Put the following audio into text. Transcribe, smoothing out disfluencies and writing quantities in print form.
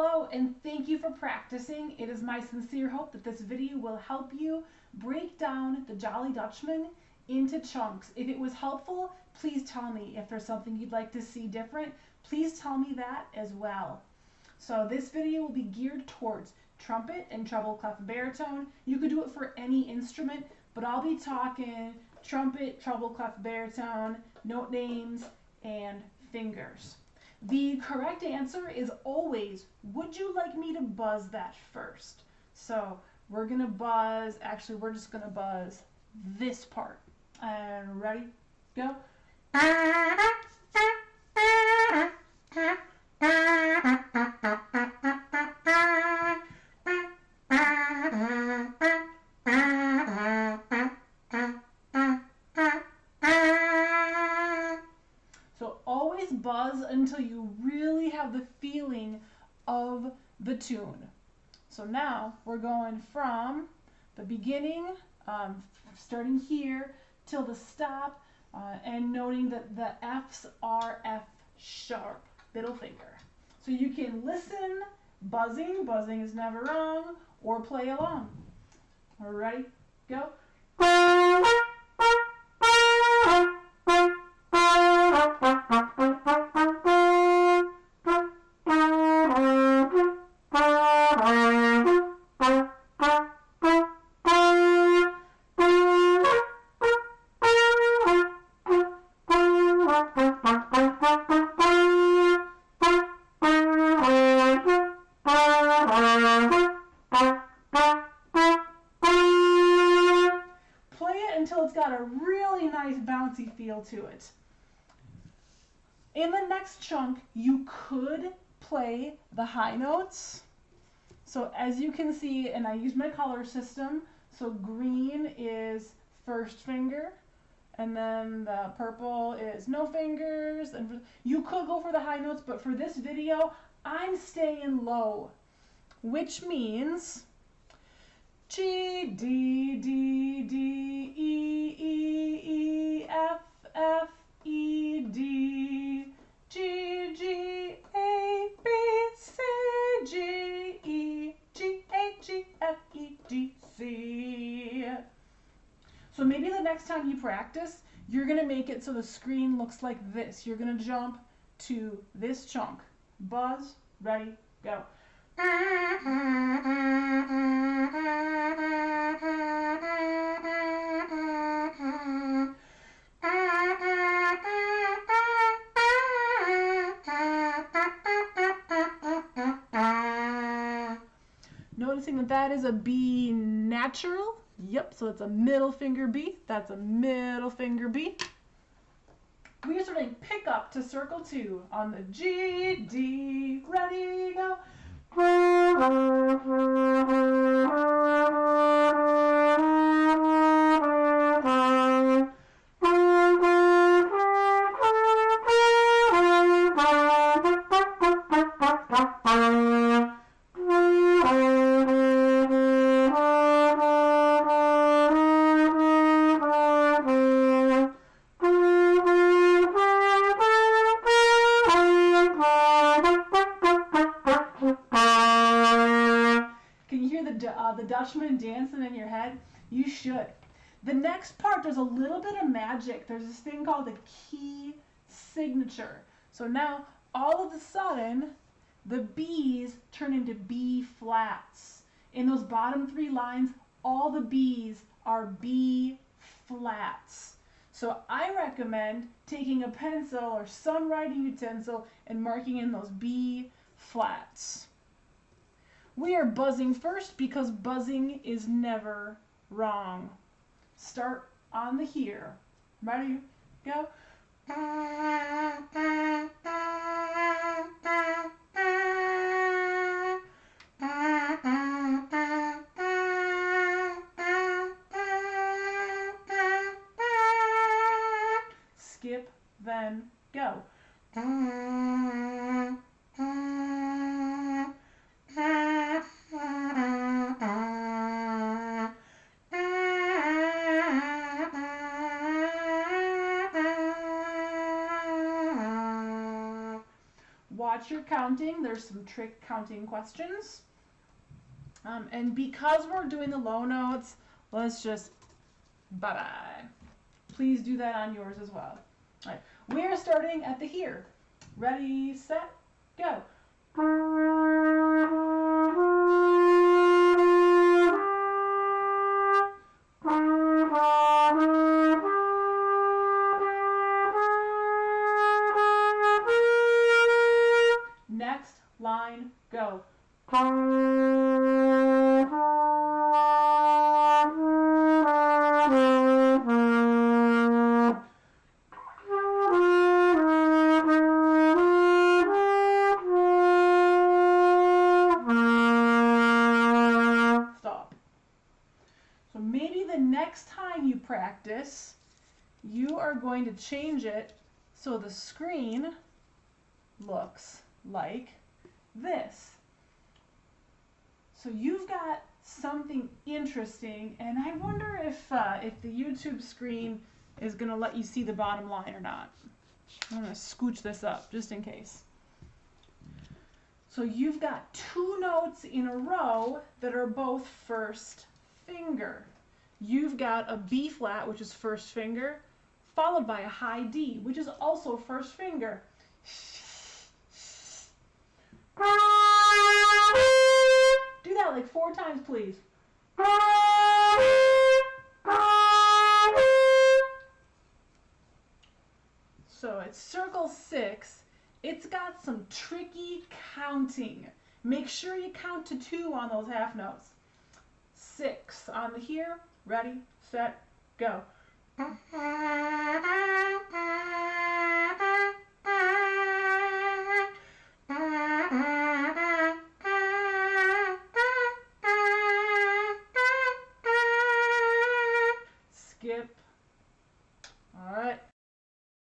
Hello and thank you for practicing. It is my sincere hope that this video will help you break down the Jolly Dutchman into chunks. If it was helpful, please tell me. If there's something you'd like to see different, please tell me that as well. So this video will be geared towards trumpet and treble clef baritone. You could do it for any instrument, but I'll be talking trumpet, treble clef baritone, note names, and fingers. The correct answer is always, would you like me to buzz that first? So we're going to buzz, actually we're just going to buzz this part. And ready? Go. Buzz until you really have the feeling of the tune. So now we're going from the beginning, starting here till the stop, and noting that the F's are F sharp, middle finger. So you can listen, buzzing is never wrong, or play along. All right, ready? Go. Until it's got a really nice bouncy feel to it. In the next chunk, you could play the high notes. So as you can see, and I use my color system, so green is first finger, and then the purple is no fingers. And you could go for the high notes, but for this video, I'm staying low, which means G, D, D, D, E, E, E, F, F, E, D, G, G, A, B, C, G, E, G, A, G, F, E, D, C. So maybe the next time you practice, you're going to make it so the screen looks like this. You're going to jump to this chunk. Buzz, ready, go. Noticing that that is a B natural. Yep, so it's a middle finger B. That's a middle finger B. We are starting pick up to circle 2 on the G, D, ready, go. The Dutchman dancing in your head? You should. The next part, there's a little bit of magic. There's this thing called the key signature. So now, all of a sudden, the B's turn into B flats. In those bottom 3 lines, all the B's are B flats. So I recommend taking a pencil or some writing utensil and marking in those B flats. We are buzzing first because buzzing is never wrong. Start on the here. Ready? Go. Skip, then go. watch your counting. There's some trick counting questions. And because we're doing the low notes, let's just bye-bye. Please do that on yours as well. All right, we are starting at the here. Ready, set, go. Next line, go. Stop. So maybe the next time you practice, you are going to change it so the screen looks like this. So you've got something interesting, and I wonder if the YouTube screen is going to let you see the bottom line or not. I'm going to scooch this up just in case. So you've got two notes in a row that are both first finger. You've got a B flat, which is first finger, followed by a high D, which is also first finger. Do that like 4 times, please. So it's circle 6. It's got some tricky counting. Make sure you count to 2 on those half notes. 6 on the here. Ready, set, go. Skip. All right.